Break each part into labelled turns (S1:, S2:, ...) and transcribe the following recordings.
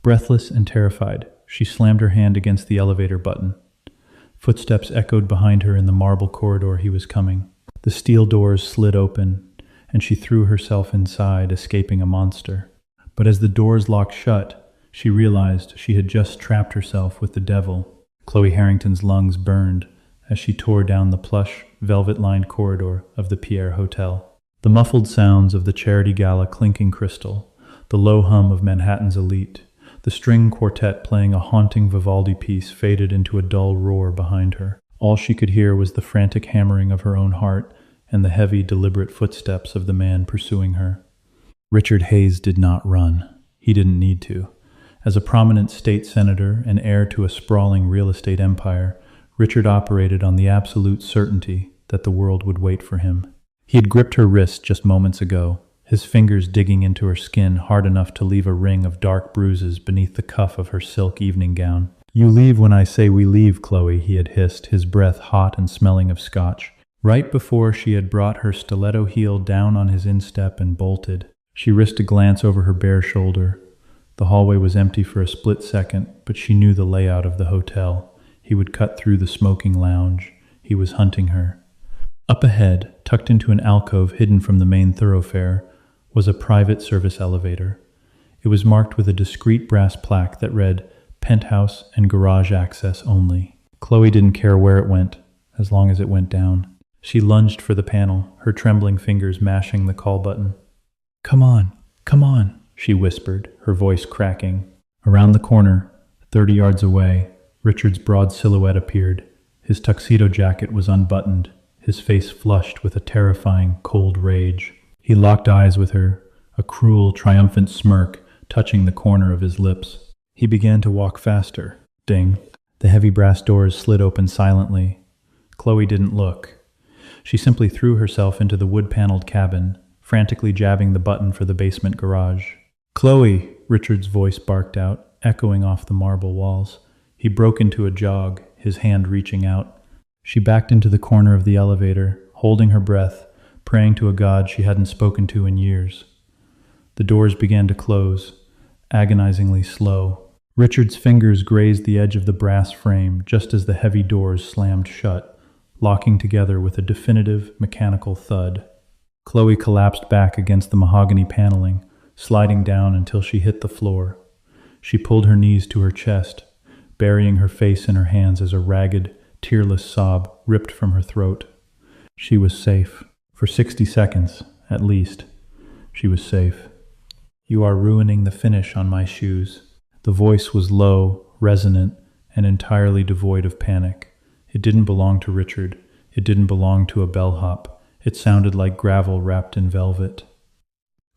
S1: Breathless and terrified, she slammed her hand against the elevator button. Footsteps echoed behind her in the marble corridor he was coming. The steel doors slid open, and she threw herself inside, escaping a monster. But as the doors locked shut, she realized she had just trapped herself with the devil. Chloe Harrington's lungs burned as she tore down the plush, velvet-lined corridor of the Pierre Hotel. The muffled sounds of the charity gala clinking crystal, the low hum of Manhattan's elite, the string quartet playing a haunting Vivaldi piece faded into a dull roar behind her. All she could hear was the frantic hammering of her own heart and the heavy, deliberate footsteps of the man pursuing her. Richard Hayes did not run. He didn't need to. As a prominent state senator and heir to a sprawling real estate empire, Richard operated on the absolute certainty that the world would wait for him. He had gripped her wrist just moments ago, his fingers digging into her skin hard enough to leave a ring of dark bruises beneath the cuff of her silk evening gown. "You leave when I say we leave, Chloe," he had hissed, his breath hot and smelling of scotch. Right before she had brought her stiletto heel down on his instep and bolted, she risked a glance over her bare shoulder. The hallway was empty for a split second, but she knew the layout of the hotel. He would cut through the smoking lounge. He was hunting her. Up ahead, tucked into an alcove hidden from the main thoroughfare, was a private service elevator. It was marked with a discreet brass plaque that read, "Penthouse and garage access only." Chloe didn't care where it went, as long as it went down. She lunged for the panel, her trembling fingers mashing the call button. Come on," she whispered, her voice cracking. Around the corner, 30 yards away, Richard's broad silhouette appeared. His tuxedo jacket was unbuttoned, his face flushed with a terrifying, cold rage. He locked eyes with her, a cruel, triumphant smirk touching the corner of his lips. He began to walk faster. Ding. The heavy brass doors slid open silently. Chloe didn't look. She simply threw herself into the wood-paneled cabin, frantically jabbing the button for the basement garage. "Chloe!" Richard's voice barked out, echoing off the marble walls. He broke into a jog, his hand reaching out. She backed into the corner of the elevator, holding her breath, praying to a God she hadn't spoken to in years. The doors began to close, agonizingly slow. Richard's fingers grazed the edge of the brass frame just as the heavy doors slammed shut, locking together with a definitive, mechanical thud. Chloe collapsed back against the mahogany paneling, sliding down until she hit the floor. She pulled her knees to her chest, burying her face in her hands as a ragged, tearless sob ripped from her throat. She was safe. For 60 seconds, at least, she was safe. "You are ruining the finish on my shoes." The voice was low, resonant, and entirely devoid of panic. It didn't belong to Richard. It didn't belong to a bellhop. It sounded like gravel wrapped in velvet.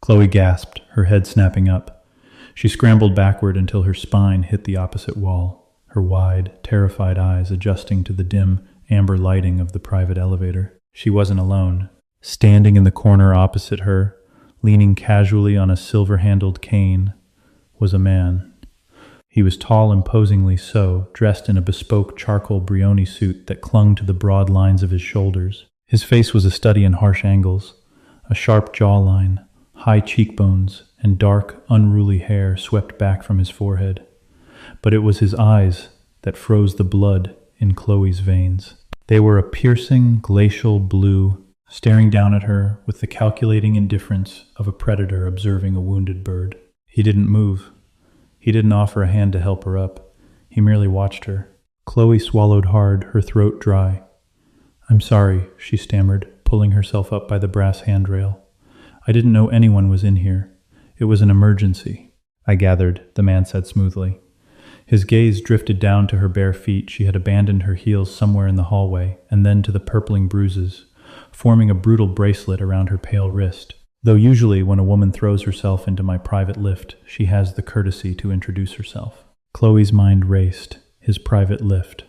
S1: Chloe gasped, her head snapping up. She scrambled backward until her spine hit the opposite wall, her wide, terrified eyes adjusting to the dim, amber lighting of the private elevator. She wasn't alone. Standing in the corner opposite her, leaning casually on a silver-handled cane, was a man. He was tall, imposingly so, dressed in a bespoke charcoal Brioni suit that clung to the broad lines of his shoulders. His face was a study in harsh angles, a sharp jawline, high cheekbones, and dark, unruly hair swept back from his forehead. But it was his eyes that froze the blood in Chloe's veins. They were a piercing, glacial blue, staring down at her with the calculating indifference of a predator observing a wounded bird. He didn't move. He didn't offer a hand to help her up. He merely watched her. Chloe swallowed hard, her throat dry. "I'm sorry," she stammered, pulling herself up by the brass handrail. "I didn't know anyone was in here. It was an emergency." "I gathered," the man said smoothly. His gaze drifted down to her bare feet. She had abandoned her heels somewhere in the hallway, and then to the purpling bruises, forming a brutal bracelet around her pale wrist. Though usually when a woman throws herself into my private lift, she has the courtesy to introduce herself. Chloe's mind raced. His private lift.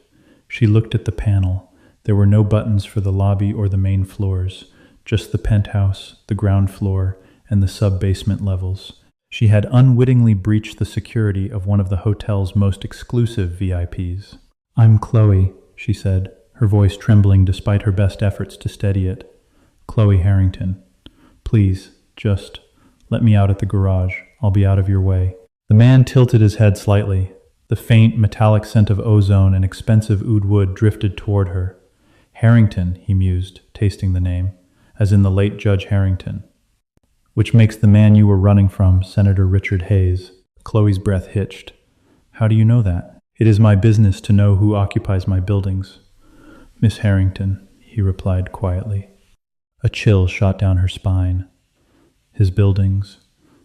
S1: She looked at the panel. There were no buttons for the lobby or the main floors, just the penthouse, the ground floor, and the sub-basement levels. She had unwittingly breached the security of one of the hotel's most exclusive VIPs. "I'm Chloe," she said, her voice trembling despite her best efforts to steady it. "Chloe Harrington. Please, just let me out at the garage. I'll be out of your way." The man tilted his head slightly. The faint, metallic scent of ozone and expensive oud wood drifted toward her. Harrington, he mused, tasting the name, as in the late Judge Harrington. Which makes the man you were running from Senator Richard Hayes. Chloe's breath hitched. How do you know that? It is my business to know who occupies my buildings. Miss Harrington, he replied quietly. A chill shot down her spine. His buildings.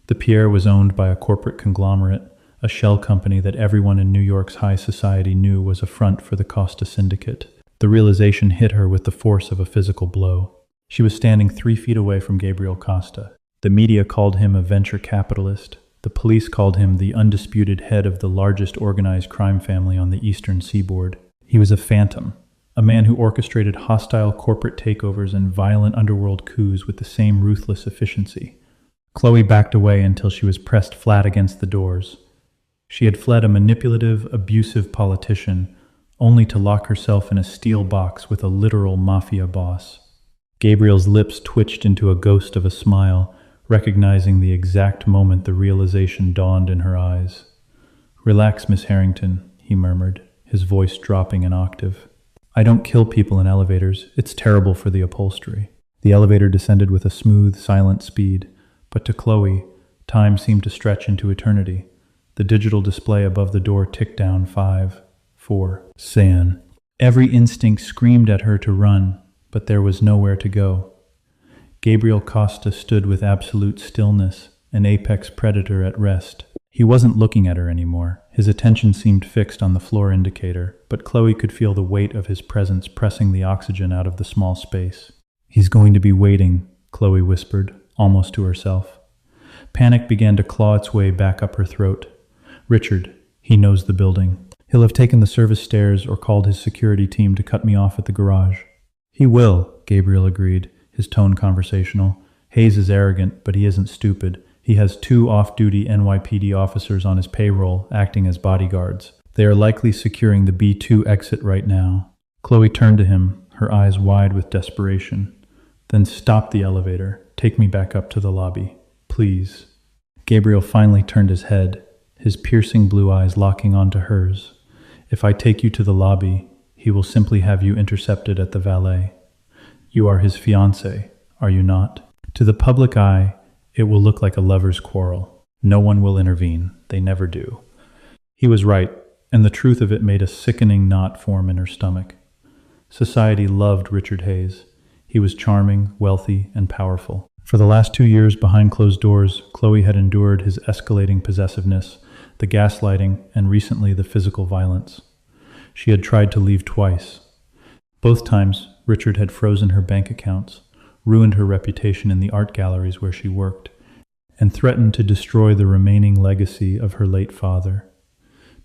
S1: The Pierre was owned by a corporate conglomerate, a shell company that everyone in New York's high society knew was a front for the Costa Syndicate. The realization hit her with the force of a physical blow. She was standing 3 feet away from Gabriel Costa. The media called him a venture capitalist. The police called him the undisputed head of the largest organized crime family on the eastern seaboard. He was a phantom, a man who orchestrated hostile corporate takeovers and violent underworld coups with the same ruthless efficiency. Chloe backed away until she was pressed flat against the doors. She had fled a manipulative, abusive politician, only to lock herself in a steel box with a literal mafia boss. Gabriel's lips twitched into a ghost of a smile, recognizing the exact moment the realization dawned in her eyes. Relax, Miss Harrington, he murmured, his voice dropping an octave. I don't kill people in elevators. It's terrible for the upholstery. The elevator descended with a smooth, silent speed, but to Chloe, time seemed to stretch into eternity. The digital display above the door ticked down 5, 4, San. Every instinct screamed at her to run, but there was nowhere to go. Gabriel Costa stood with absolute stillness, an apex predator at rest. He wasn't looking at her anymore. His attention seemed fixed on the floor indicator, but Chloe could feel the weight of his presence pressing the oxygen out of the small space. He's going to be waiting, Chloe whispered, almost to herself. Panic began to claw its way back up her throat. Richard, he knows the building. He'll have taken the service stairs or called his security team to cut me off at the garage. He will, Gabriel agreed, his tone conversational. Hayes is arrogant, but he isn't stupid. He has 2 off-duty NYPD officers on his payroll, acting as bodyguards. They are likely securing the B2 exit right now. Chloe turned to him, her eyes wide with desperation. Then stop the elevator. Take me back up to the lobby. Please. Gabriel finally turned his head, his piercing blue eyes locking onto hers. If I take you to the lobby, he will simply have you intercepted at the valet. You are his fiancée, are you not? To the public eye, it will look like a lover's quarrel. No one will intervene. They never do. He was right, and the truth of it made a sickening knot form in her stomach. Society loved Richard Hayes. He was charming, wealthy, and powerful. For the last 2 years behind closed doors, Chloe had endured his escalating possessiveness, the gaslighting, and recently the physical violence. She had tried to leave twice. Both times, Richard had frozen her bank accounts, ruined her reputation in the art galleries where she worked, and threatened to destroy the remaining legacy of her late father.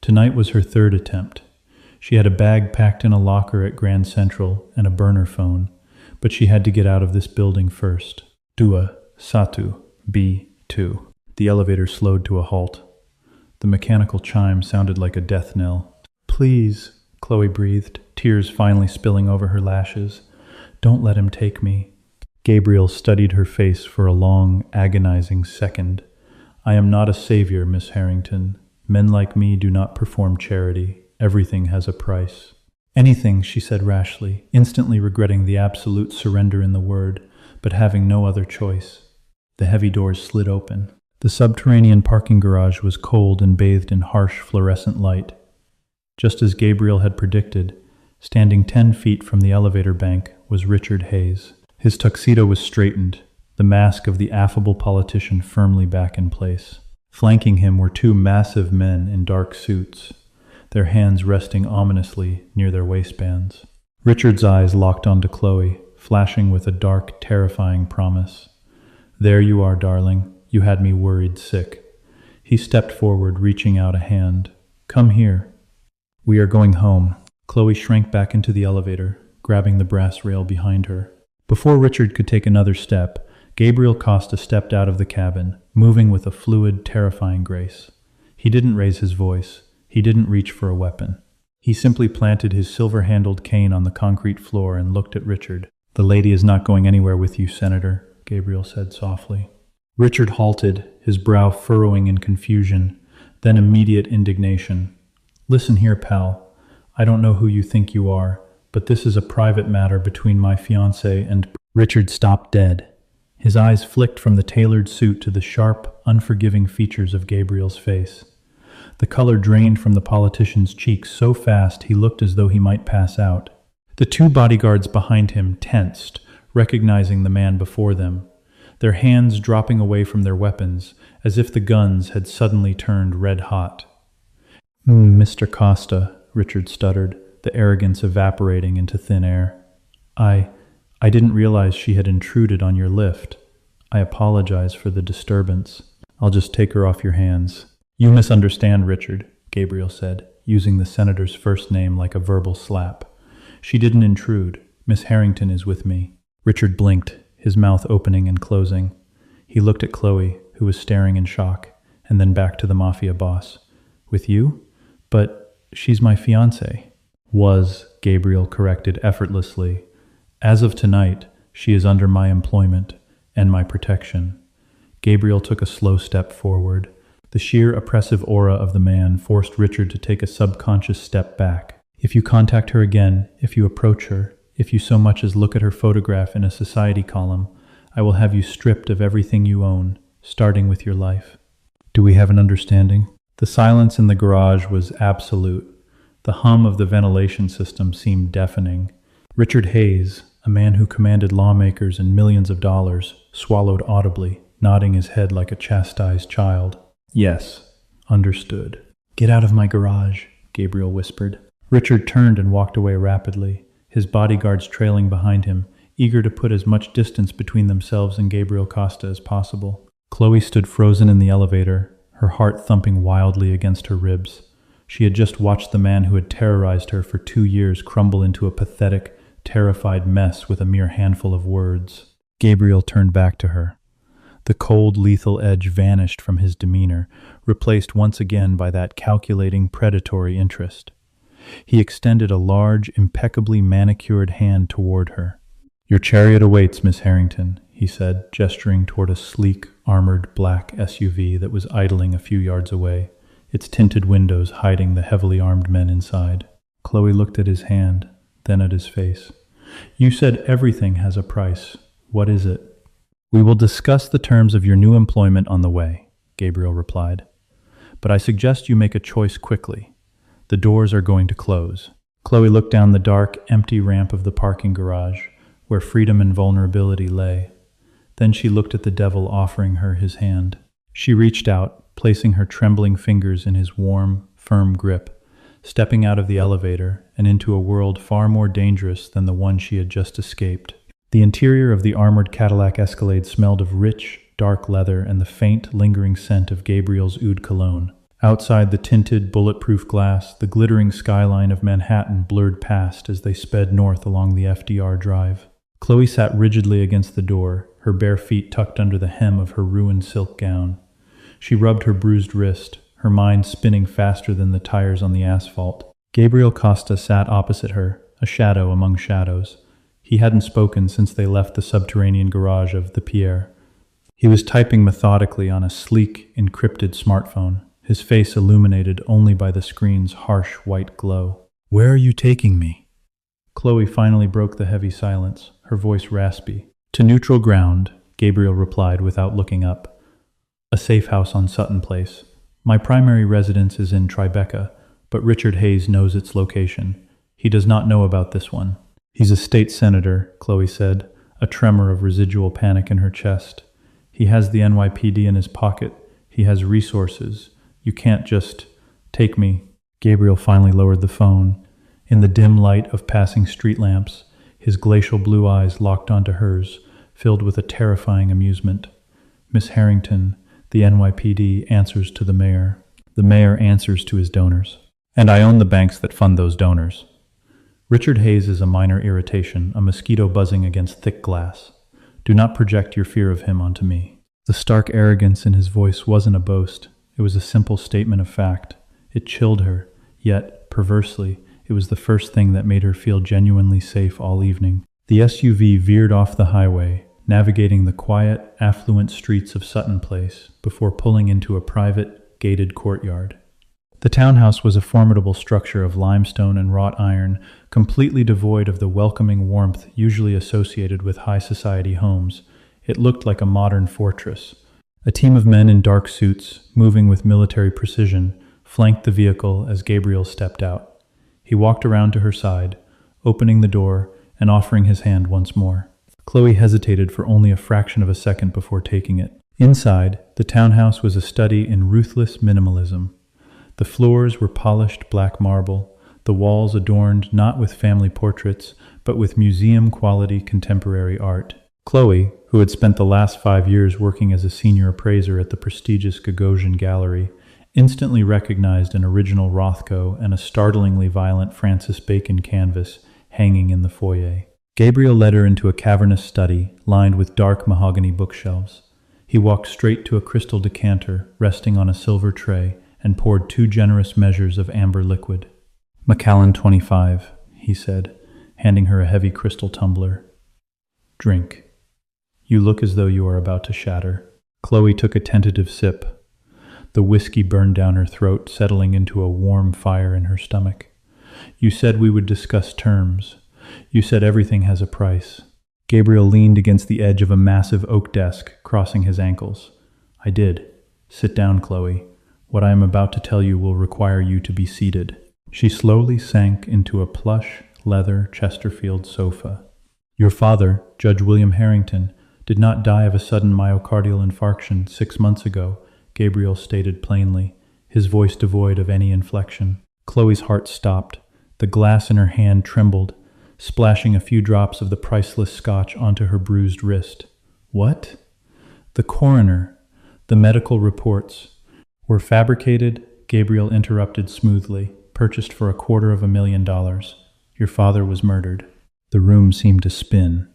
S1: Tonight was her 3rd attempt. She had a bag packed in a locker at Grand Central and a burner phone, but she had to get out of this building first. Dua, Satu, B2. The elevator slowed to a halt. The mechanical chime sounded like a death knell. Please, Chloe breathed, tears finally spilling over her lashes. Don't let him take me. Gabriel studied her face for a long, agonizing second. I am not a savior, Miss Harrington. Men like me do not perform charity. Everything has a price. Anything, she said rashly, instantly regretting the absolute surrender in the word, but having no other choice. The heavy doors slid open. The subterranean parking garage was cold and bathed in harsh fluorescent light. Just as Gabriel had predicted, standing 10 feet from the elevator bank was Richard Hayes. His tuxedo was straightened, the mask of the affable politician firmly back in place. Flanking him were 2 massive men in dark suits, their hands resting ominously near their waistbands. Richard's eyes locked onto Chloe, flashing with a dark, terrifying promise. There you are, darling. You had me worried sick. He stepped forward, reaching out a hand. Come here. We are going home. Chloe shrank back into the elevator, grabbing the brass rail behind her. Before Richard could take another step, Gabriel Costa stepped out of the cabin, moving with a fluid, terrifying grace. He didn't raise his voice. He didn't reach for a weapon. He simply planted his silver-handled cane on the concrete floor and looked at Richard. The lady is not going anywhere with you, Senator, Gabriel said softly. Richard halted, his brow furrowing in confusion, then immediate indignation. Listen here, pal. I don't know who you think you are, but this is a private matter between my fiancée and... Richard stopped dead. His eyes flicked from the tailored suit to the sharp, unforgiving features of Gabriel's face. The color drained from the politician's cheeks so fast he looked as though he might pass out. The two bodyguards behind him tensed, recognizing the man before them, their hands dropping away from their weapons, as if the guns had suddenly turned red hot. Mr. Costa, Richard stuttered, the arrogance evaporating into thin air. I didn't realize she had intruded on your lift. I apologize for the disturbance. I'll just take her off your hands. You misunderstand, Richard, Gabriel said, using the senator's first name like a verbal slap. She didn't intrude. Miss Harrington is with me. Richard blinked, his mouth opening and closing. He looked at Chloe, who was staring in shock, and then back to the Mafia boss. With you? But she's my fiancée. Was, Gabriel corrected effortlessly. As of tonight, she is under my employment and my protection. Gabriel took a slow step forward. The sheer oppressive aura of the man forced Richard to take a subconscious step back. If you contact her again, if you approach her, if you so much as look at her photograph in a society column, I will have you stripped of everything you own, starting with your life. Do we have an understanding? The silence in the garage was absolute. The hum of the ventilation system seemed deafening. Richard Hayes, a man who commanded lawmakers and millions of dollars, swallowed audibly, nodding his head like a chastised child. Yes, understood. Get out of my garage, Gabriel whispered. Richard turned and walked away rapidly, his bodyguards trailing behind him, eager to put as much distance between themselves and Gabriel Costa as possible. Chloe stood frozen in the elevator, her heart thumping wildly against her ribs. She had just watched the man who had terrorized her for 2 years crumble into a pathetic, terrified mess with a mere handful of words. Gabriel turned back to her. The cold, lethal edge vanished from his demeanor, replaced once again by that calculating, predatory interest. He extended a large, impeccably manicured hand toward her. Your chariot awaits, Miss Harrington, he said, gesturing toward a sleek, armored black SUV that was idling a few yards away, its tinted windows hiding the heavily armed men inside. Chloe looked at his hand, then at his face. You said everything has a price. What is it? We will discuss the terms of your new employment on the way, Gabriel replied. But I suggest you make a choice quickly. The doors are going to close. Chloe looked down the dark, empty ramp of the parking garage, where freedom and vulnerability lay. Then she looked at the devil offering her his hand. She reached out, placing her trembling fingers in his warm, firm grip, stepping out of the elevator and into a world far more dangerous than the one she had just escaped. The interior of the armored Cadillac Escalade smelled of rich, dark leather and the faint, lingering scent of Gabriel's oud cologne. Outside the tinted, bulletproof glass, the glittering skyline of Manhattan blurred past as they sped north along the FDR Drive. Chloe sat rigidly against the door, her bare feet tucked under the hem of her ruined silk gown. She rubbed her bruised wrist, her mind spinning faster than the tires on the asphalt. Gabriel Costa sat opposite her, a shadow among shadows. He hadn't spoken since they left the subterranean garage of the Pierre. He was typing methodically on a sleek, encrypted smartphone, his face illuminated only by the screen's harsh white glow. Where are you taking me? Chloe finally broke the heavy silence, her voice raspy. To neutral ground, Gabriel replied without looking up. A safe house on Sutton Place. My primary residence is in Tribeca, but Richard Hayes knows its location. He does not know about this one. He's a state senator, Chloe said, a tremor of residual panic in her chest. He has the NYPD in his pocket. He has resources. You can't just take me. Gabriel finally lowered the phone. In the dim light of passing street lamps, his glacial blue eyes locked onto hers, filled with a terrifying amusement. Miss Harrington, the NYPD answers to the mayor. The mayor answers to his donors. And I own the banks that fund those donors. Richard Hayes is a minor irritation, a mosquito buzzing against thick glass. Do not project your fear of him onto me. The stark arrogance in his voice wasn't a boast. It was a simple statement of fact. It chilled her, yet, perversely, it was the first thing that made her feel genuinely safe all evening. The SUV veered off the highway, navigating the quiet, affluent streets of Sutton Place before pulling into a private, gated courtyard. The townhouse was a formidable structure of limestone and wrought iron, completely devoid of the welcoming warmth usually associated with high society homes. It looked like a modern fortress. A team of men in dark suits, moving with military precision, flanked the vehicle as Gabriel stepped out. He walked around to her side, opening the door and offering his hand once more. Chloe hesitated for only a fraction of a second before taking it. Inside, the townhouse was a study in ruthless minimalism. The floors were polished black marble, the walls adorned not with family portraits, but with museum-quality contemporary art. Chloe, who had spent the last 5 years working as a senior appraiser at the prestigious Gagosian Gallery, instantly recognized an original Rothko and a startlingly violent Francis Bacon canvas hanging in the foyer. Gabriel led her into a cavernous study lined with dark mahogany bookshelves. He walked straight to a crystal decanter resting on a silver tray and poured 2 generous measures of amber liquid. "Macallan 25, he said, handing her a heavy crystal tumbler. "Drink. You look as though you are about to shatter." Chloe took a tentative sip. The whiskey burned down her throat, settling into a warm fire in her stomach. "You said we would discuss terms. You said everything has a price." Gabriel leaned against the edge of a massive oak desk, crossing his ankles. "I did. Sit down, Chloe. What I am about to tell you will require you to be seated." She slowly sank into a plush, leather Chesterfield sofa. "Your father, Judge William Harrington, did not die of a sudden myocardial infarction 6 months ago," Gabriel stated plainly, his voice devoid of any inflection. Chloe's heart stopped. The glass in her hand trembled, splashing a few drops of the priceless scotch onto her bruised wrist. "What?" "The coroner, the medical reports, were fabricated," Gabriel interrupted smoothly, "purchased for $250,000. Your father was murdered." The room seemed to spin.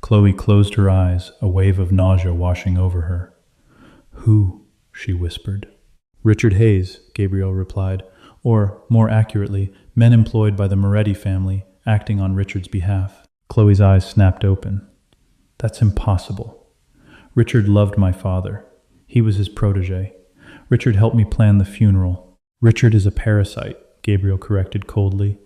S1: Chloe closed her eyes, a wave of nausea washing over her. "Who?" she whispered. "Richard Hayes," Gabriel replied, "or, more accurately, men employed by the Moretti family, acting on Richard's behalf." Chloe's eyes snapped open. "That's impossible. Richard loved my father. He was his protege. Richard helped me plan the funeral." "Richard is a parasite," Gabriel corrected coldly.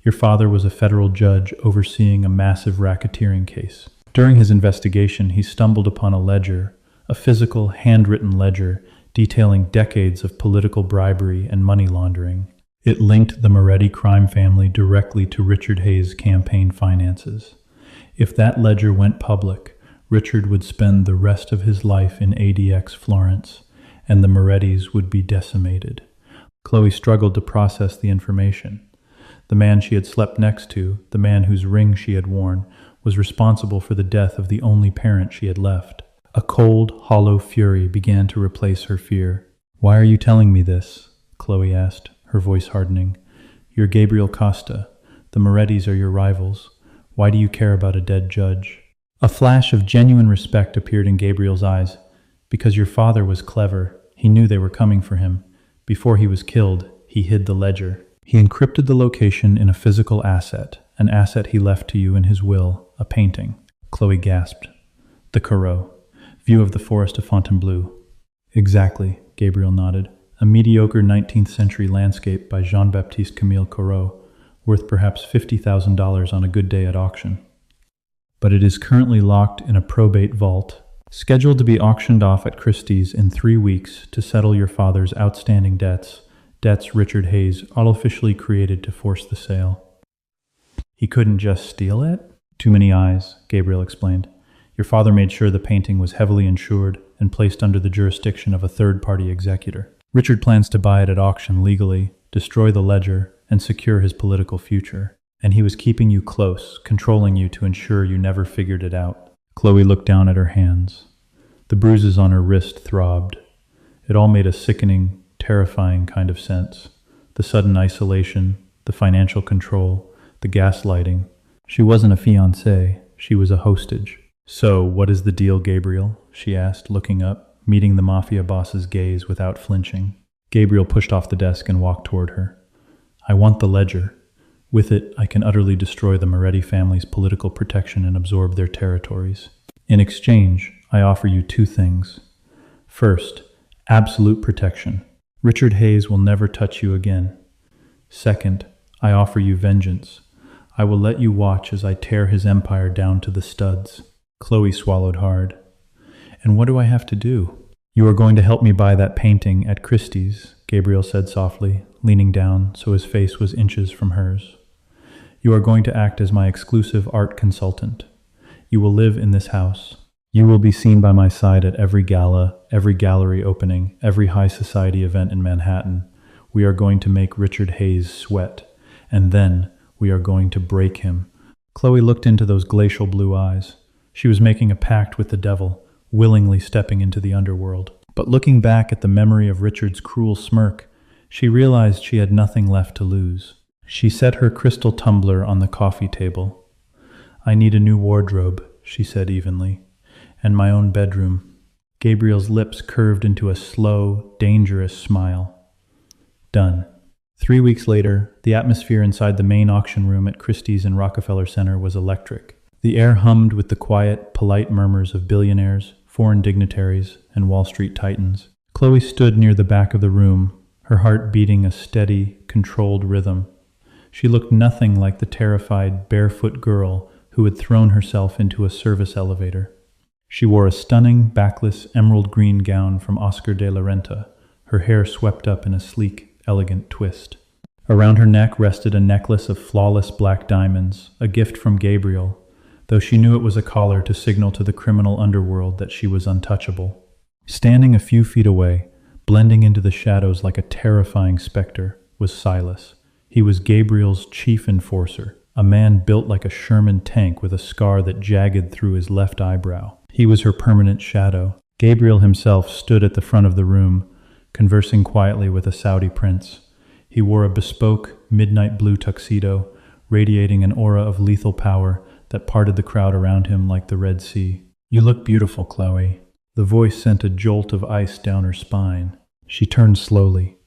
S1: "Your father was a federal judge overseeing a massive racketeering case. During his investigation, he stumbled upon a ledger, a physical, handwritten ledger detailing decades of political bribery and money laundering. It linked the Moretti crime family directly to Richard Hayes' campaign finances. If that ledger went public, Richard would spend the rest of his life in ADX Florence, and the Morettis would be decimated. Chloe struggled to process the information. The man she had slept next to, the man whose ring she had worn, was responsible for the death of the only parent she had left. A cold, hollow fury began to replace her fear. "Why are you telling me this?" Chloe asked, her voice hardening. "You're Gabriel Costa. The Morettis are your rivals. Why do you care about a dead judge?" A flash of genuine respect appeared in Gabriel's eyes. "Because your father was clever. He knew they were coming for him. Before he was killed, he hid the ledger. He encrypted the location in a physical asset, an asset he left to you in his will, a painting." Chloe gasped. "The Corot. View of the forest of Fontainebleau." "Exactly," Gabriel nodded. "A mediocre 19th century landscape by Jean-Baptiste Camille Corot, worth perhaps $50,000 on a good day at auction. But it is currently locked in a probate vault, scheduled to be auctioned off at Christie's in 3 weeks to settle your father's outstanding debts Richard Hayes artificially created to force the sale." "He couldn't just steal it?" "Too many eyes," Gabriel explained. "Your father made sure the painting was heavily insured and placed under the jurisdiction of a third-party executor. Richard plans to buy it at auction legally, destroy the ledger, and secure his political future. And he was keeping you close, controlling you to ensure you never figured it out." Chloe looked down at her hands. The bruises on her wrist throbbed. It all made a sickening, terrifying kind of sense. The sudden isolation, the financial control, the gaslighting. She wasn't a fiancée, she was a hostage. "So, what is the deal, Gabriel?" she asked, looking up, meeting the Mafia boss's gaze without flinching. Gabriel pushed off the desk and walked toward her. "I want the ledger. With it, I can utterly destroy the Moretti family's political protection and absorb their territories. In exchange, I offer you 2 things. First, Absolute protection. Richard Hayes will never touch you again. Second, I offer you vengeance. I will let you watch as I tear his empire down to the studs. Chloe swallowed hard. And what do I have to do? You are going to help me buy that painting at Christie's, Gabriel said softly, leaning down so his face was inches from hers. You are going to act as my exclusive art consultant. You will live in this house. You will be seen by my side at every gala, every gallery opening, every high society event in Manhattan. We are going to make Richard Hayes sweat, and then we are going to break him. Chloe looked into those glacial blue eyes. She was making a pact with the devil, willingly stepping into the underworld. But looking back at the memory of Richard's cruel smirk, she realized she had nothing left to lose. She set her crystal tumbler on the coffee table. I need a new wardrobe, she said evenly, and my own bedroom. Gabriel's lips curved into a slow, dangerous smile. Done. 3 weeks later, the atmosphere inside the main auction room at Christie's in Rockefeller Center was electric. The air hummed with the quiet, polite murmurs of billionaires, foreign dignitaries, and Wall Street titans. Chloe stood near the back of the room, her heart beating a steady, controlled rhythm. She looked nothing like the terrified, barefoot girl who had thrown herself into a service elevator. She wore a stunning, backless, emerald green gown from Oscar de la Renta, her hair swept up in a sleek, elegant twist. Around her neck rested a necklace of flawless black diamonds, a gift from Gabriel, though she knew it was a collar to signal to the criminal underworld that she was untouchable. Standing a few feet away, blending into the shadows like a terrifying specter, was Silas. He was Gabriel's chief enforcer, a man built like a Sherman tank with a scar that jagged through his left eyebrow. He was her permanent shadow. Gabriel himself stood at the front of the room, conversing quietly with a Saudi prince. He wore a bespoke, midnight blue tuxedo, radiating an aura of lethal power that parted the crowd around him like the Red Sea. You look beautiful, Chloe. The voice sent a jolt of ice down her spine. She turned slowly.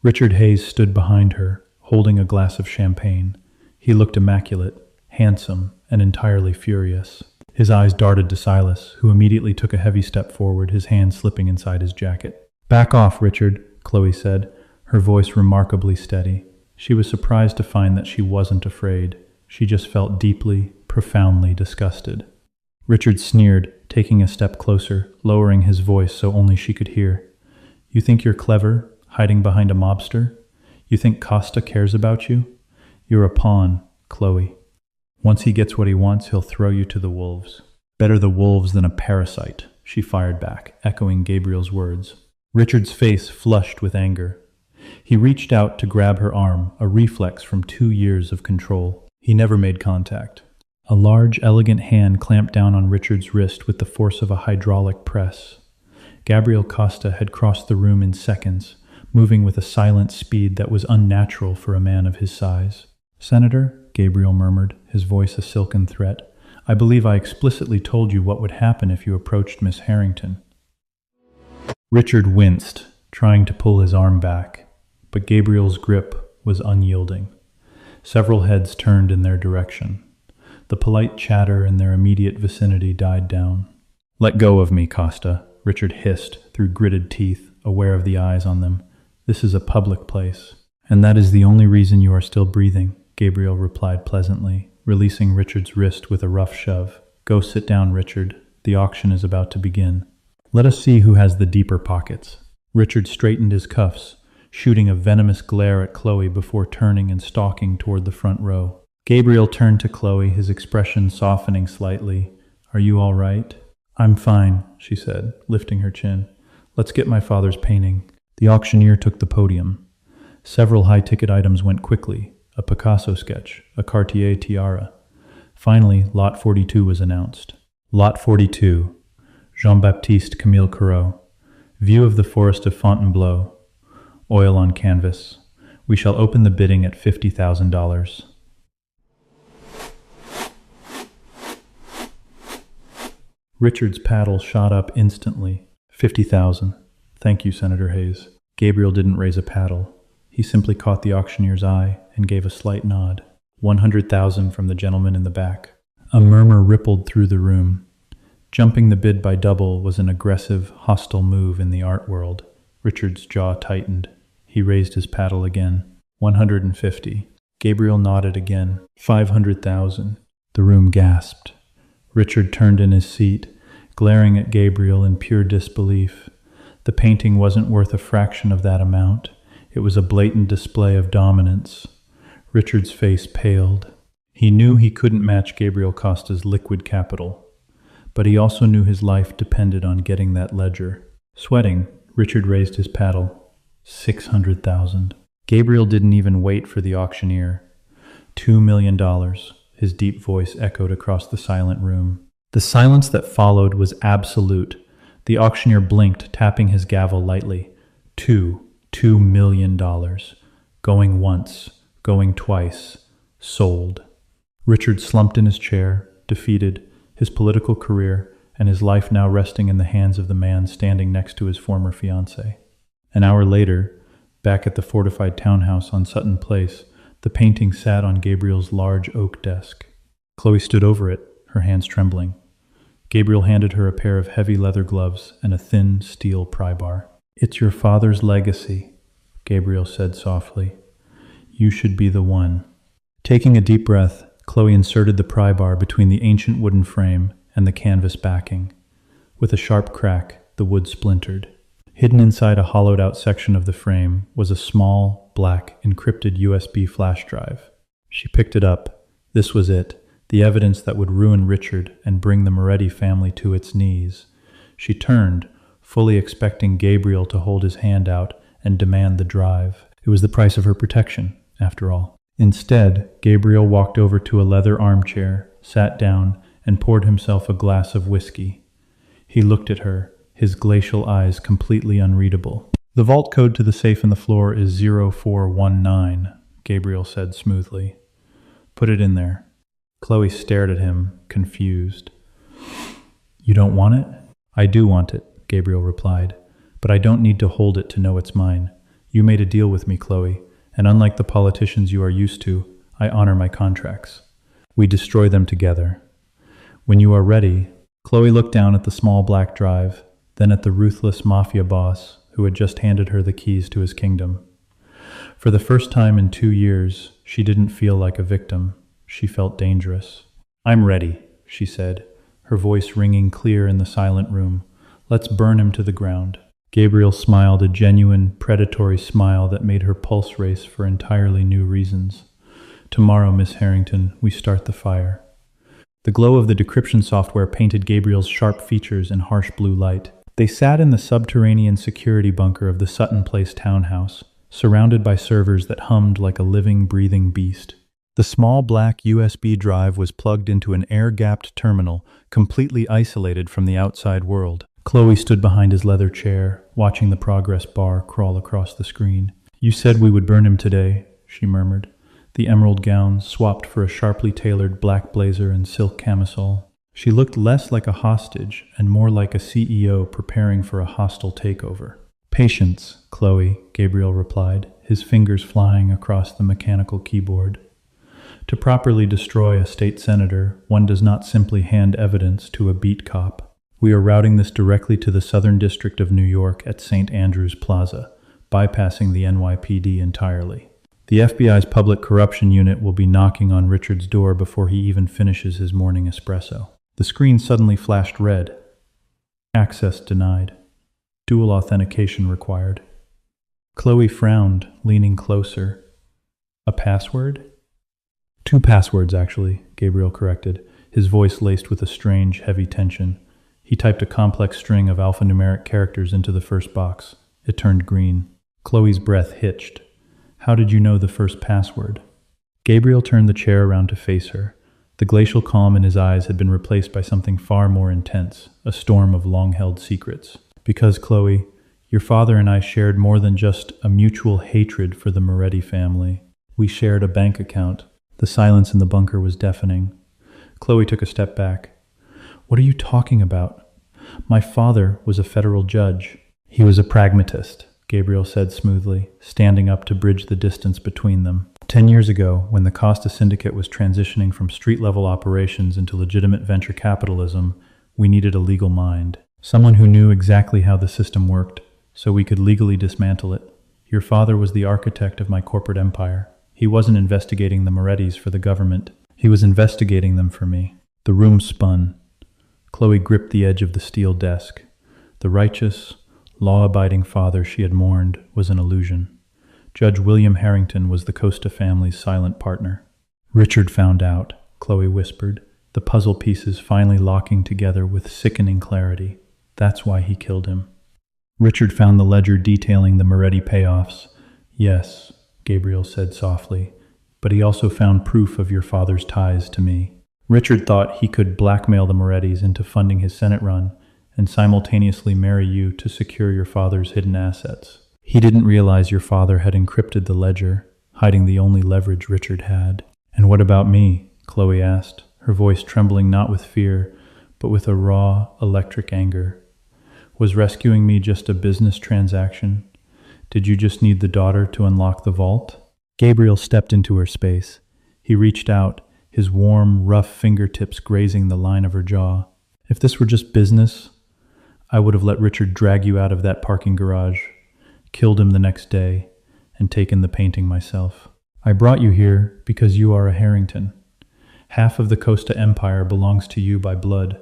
S1: Richard Hayes stood behind her, holding a glass of champagne. He looked immaculate, handsome, and entirely furious. His eyes darted to Silas, who immediately took a heavy step forward, his hand slipping inside his jacket. Back off, Richard, Chloe said, her voice remarkably steady. She was surprised to find that she wasn't afraid. She just felt deeply, profoundly disgusted. Richard sneered, taking a step closer, lowering his voice so only she could hear. You think you're clever, hiding behind a mobster? You think Costa cares about you? You're a pawn, Chloe. Once he gets what he wants, he'll throw you to the wolves. Better the wolves than a parasite, she fired back, echoing Gabriel's words. Richard's face flushed with anger. He reached out to grab her arm, a reflex from 2 years of control. He never made contact. A large, elegant hand clamped down on Richard's wrist with the force of a hydraulic press. Gabriel Costa had crossed the room in seconds, moving with a silent speed that was unnatural for a man of his size. Senator, Gabriel murmured, his voice a silken threat, I believe I explicitly told you what would happen if you approached Miss Harrington. Richard winced, trying to pull his arm back, but Gabriel's grip was unyielding. Several heads turned in their direction. The polite chatter in their immediate vicinity died down. Let go of me, Costa, Richard hissed through gritted teeth, aware of the eyes on them. This is a public place. And that is the only reason you are still breathing, Gabriel replied pleasantly, releasing Richard's wrist with a rough shove. Go sit down, Richard. The auction is about to begin. Let us see who has the deeper pockets. Richard straightened his cuffs, shooting a venomous glare at Chloe before turning and stalking toward the front row. Gabriel turned to Chloe, his expression softening slightly. Are you all right? I'm fine, she said, lifting her chin. Let's get my father's painting. The auctioneer took the podium. Several high-ticket items went quickly. A Picasso sketch, a Cartier tiara. Finally, Lot 42 was announced. Lot 42, Jean-Baptiste Camille Corot. View of the forest of Fontainebleau. Oil on canvas. We shall open the bidding at $50,000. Richard's paddle shot up instantly. 50,000. Thank you, Senator Hayes. Gabriel didn't raise a paddle. He simply caught the auctioneer's eye and gave a slight nod. 100,000 from the gentleman in the back. A murmur rippled through the room. Jumping the bid by double was an aggressive, hostile move in the art world, Richard's jaw tightened. He raised his paddle again. 150. Gabriel nodded again. 500,000. The room gasped. Richard turned in his seat, glaring at Gabriel in pure disbelief. The painting wasn't worth a fraction of that amount. It was a blatant display of dominance. Richard's face paled. He knew he couldn't match Gabriel Costa's liquid capital, but he also knew his life depended on getting that ledger. Sweating, Richard raised his paddle. 600,000. Gabriel didn't even wait for the auctioneer. $2 million. His deep voice echoed across the silent room. The silence that followed was absolute. The auctioneer blinked, tapping his gavel lightly. $2 million. Going once, going twice. Sold. Richard slumped in his chair, defeated, his political career and his life now resting in the hands of the man standing next to his former fiancée. An hour later, back at the fortified townhouse on Sutton Place, the painting sat on Gabriel's large oak desk. Chloe stood over it, her hands trembling. Gabriel handed her a pair of heavy leather gloves and a thin steel pry bar. "It's your father's legacy," Gabriel said softly. "You should be the one." Taking a deep breath, Chloe inserted the pry bar between the ancient wooden frame and the canvas backing. With a sharp crack, the wood splintered. Hidden inside a hollowed-out section of the frame was a small, black, encrypted USB flash drive. She picked it up. This was it, the evidence that would ruin Richard and bring the Moretti family to its knees. She turned, fully expecting Gabriel to hold his hand out and demand the drive. It was the price of her protection, after all. Instead, Gabriel walked over to a leather armchair, sat down, and poured himself a glass of whiskey. He looked at her, his glacial eyes completely unreadable. "The vault code to the safe in the floor is 0419, Gabriel said smoothly. "Put it in there." Chloe stared at him, confused. "You don't want it?" "I do want it," Gabriel replied, "but I don't need to hold it to know it's mine. You made a deal with me, Chloe, and unlike the politicians you are used to, I honor my contracts. We destroy them together. When you are ready..." Chloe looked down at the small black drive, then at the ruthless Mafia boss who had just handed her the keys to his kingdom. For the first time in 2 years, she didn't feel like a victim. She felt dangerous. "I'm ready," she said, her voice ringing clear in the silent room. "Let's burn him to the ground." Gabriel smiled, a genuine, predatory smile that made her pulse race for entirely new reasons. "Tomorrow, Miss Harrington, we start the fire." The glow of the decryption software painted Gabriel's sharp features in harsh blue light. They sat in the subterranean security bunker of the Sutton Place townhouse, surrounded by servers that hummed like a living, breathing beast. The small black USB drive was plugged into an air-gapped terminal, completely isolated from the outside world. Chloe stood behind his leather chair, watching the progress bar crawl across the screen. "You said we would burn him today," she murmured. The emerald gown swapped for a sharply tailored black blazer and silk camisole. She looked less like a hostage and more like a CEO preparing for a hostile takeover. "Patience, Chloe," Gabriel replied, his fingers flying across the mechanical keyboard. To properly destroy a state senator, one does not simply hand evidence to a beat cop. We are routing this directly to the Southern District of New York at St. Andrews Plaza, bypassing the NYPD entirely. The FBI's Public Corruption Unit will be knocking on Richard's door before he even finishes his morning espresso. The screen suddenly flashed red. Access denied. Dual authentication required. Chloe frowned, leaning closer. "A password?" "2 passwords, actually," Gabriel corrected, his voice laced with a strange, heavy tension. He typed a complex string of alphanumeric characters into the first box. It turned green. Chloe's breath hitched. "How did you know the first password?" Gabriel turned the chair around to face her. The glacial calm in his eyes had been replaced by something far more intense, a storm of long-held secrets. "Because, Chloe, your father and I shared more than just a mutual hatred for the Moretti family. We shared a bank account." The silence in the bunker was deafening. Chloe took a step back. "What are you talking about? My father was a federal judge." "He was a pragmatist," Gabriel said smoothly, standing up to bridge the distance between them. 10 years ago, when the Costa Syndicate was transitioning from street-level operations into legitimate venture capitalism, we needed a legal mind. Someone who knew exactly how the system worked, so we could legally dismantle it. Your father was the architect of my corporate empire. He wasn't investigating the Morettis for the government. He was investigating them for me. The room spun. Chloe gripped the edge of the steel desk. The righteous, law-abiding father she had mourned was an illusion. Judge William Harrington was the Costa family's silent partner. Richard found out, Chloe whispered, the puzzle pieces finally locking together with sickening clarity. That's why he killed him. Richard found the ledger detailing the Moretti payoffs. Yes, Gabriel said softly, but he also found proof of your father's ties to me. Richard thought he could blackmail the Morettis into funding his Senate run and simultaneously marry you to secure your father's hidden assets. He didn't realize your father had encrypted the ledger, hiding the only leverage Richard had. And what about me? Chloe asked, her voice trembling not with fear, but with a raw, electric anger. Was rescuing me just a business transaction? Did you just need the daughter to unlock the vault? Gabriel stepped into her space. He reached out, his warm, rough fingertips grazing the line of her jaw. If this were just business, I would have let Richard drag you out of that parking garage, killed him the next day, and taken the painting myself. I brought you here because you are a Harrington. Half of the Costa Empire belongs to you by blood.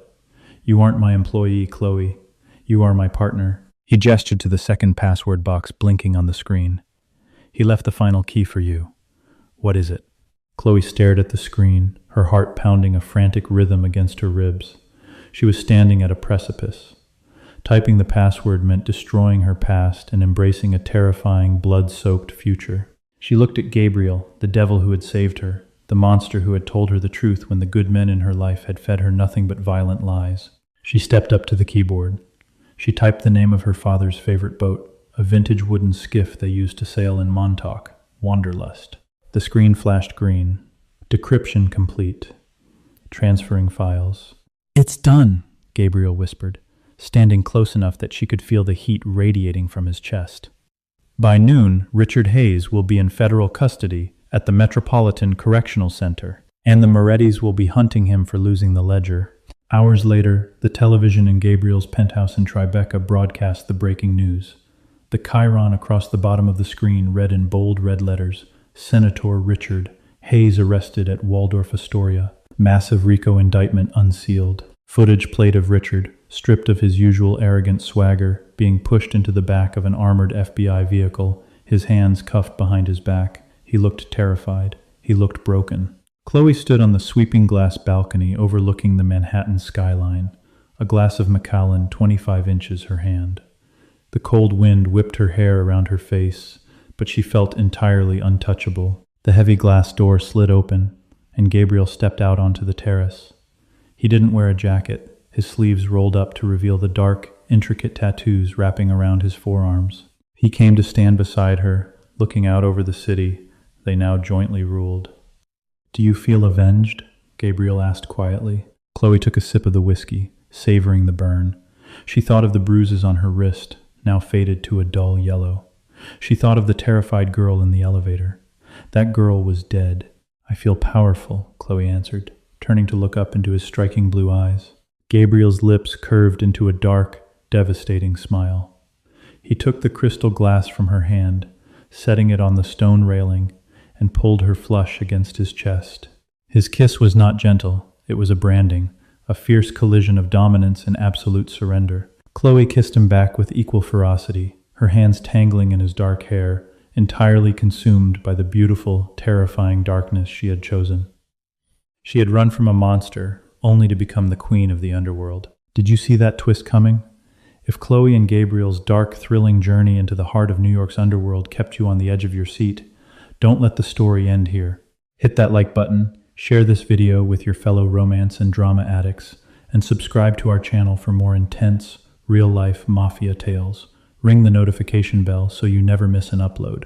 S1: You aren't my employee, Chloe. You are my partner. He gestured to the second password box blinking on the screen. He left the final key for you. What is it? Chloe stared at the screen, her heart pounding a frantic rhythm against her ribs. She was standing at a precipice. Typing the password meant destroying her past and embracing a terrifying, blood-soaked future. She looked at Gabriel, the devil who had saved her, the monster who had told her the truth when the good men in her life had fed her nothing but violent lies. She stepped up to the keyboard. She typed the name of her father's favorite boat, a vintage wooden skiff they used to sail in Montauk, Wanderlust. The screen flashed green. Decryption complete. Transferring files. It's done, Gabriel whispered, standing close enough that she could feel the heat radiating from his chest. By noon, Richard Hayes will be in federal custody at the Metropolitan Correctional Center, and the Morettis will be hunting him for losing the ledger. Hours later, the television in Gabriel's penthouse in Tribeca broadcast the breaking news. The chyron across the bottom of the screen read in bold red letters, Senator Richard Hayes arrested at Waldorf Astoria. Massive RICO indictment unsealed. Footage played of Richard, stripped of his usual arrogant swagger, being pushed into the back of an armored FBI vehicle, his hands cuffed behind his back. He looked terrified. He looked broken. Chloe stood on the sweeping glass balcony overlooking the Manhattan skyline, a glass of Macallan 25 inches her hand. The cold wind whipped her hair around her face, but she felt entirely untouchable. The heavy glass door slid open, and Gabriel stepped out onto the terrace. He didn't wear a jacket, his sleeves rolled up to reveal the dark, intricate tattoos wrapping around his forearms. He came to stand beside her, looking out over the city they now jointly ruled. "Do you feel avenged?" Gabriel asked quietly. Chloe took a sip of the whiskey, savoring the burn. She thought of the bruises on her wrist, now faded to a dull yellow. She thought of the terrified girl in the elevator. That girl was dead. "I feel powerful," Chloe answered, turning to look up into his striking blue eyes. Gabriel's lips curved into a dark, devastating smile. He took the crystal glass from her hand, setting it on the stone railing, and pulled her flush against his chest. His kiss was not gentle. It was a branding, a fierce collision of dominance and absolute surrender. Chloe kissed him back with equal ferocity, her hands tangling in his dark hair, entirely consumed by the beautiful, terrifying darkness she had chosen. She had run from a monster, only to become the queen of the underworld. Did you see that twist coming? If Chloe and Gabriel's dark, thrilling journey into the heart of New York's underworld kept you on the edge of your seat, don't let the story end here. Hit that like button, share this video with your fellow romance and drama addicts, and subscribe to our channel for more intense, real-life mafia tales. Ring the notification bell so you never miss an upload.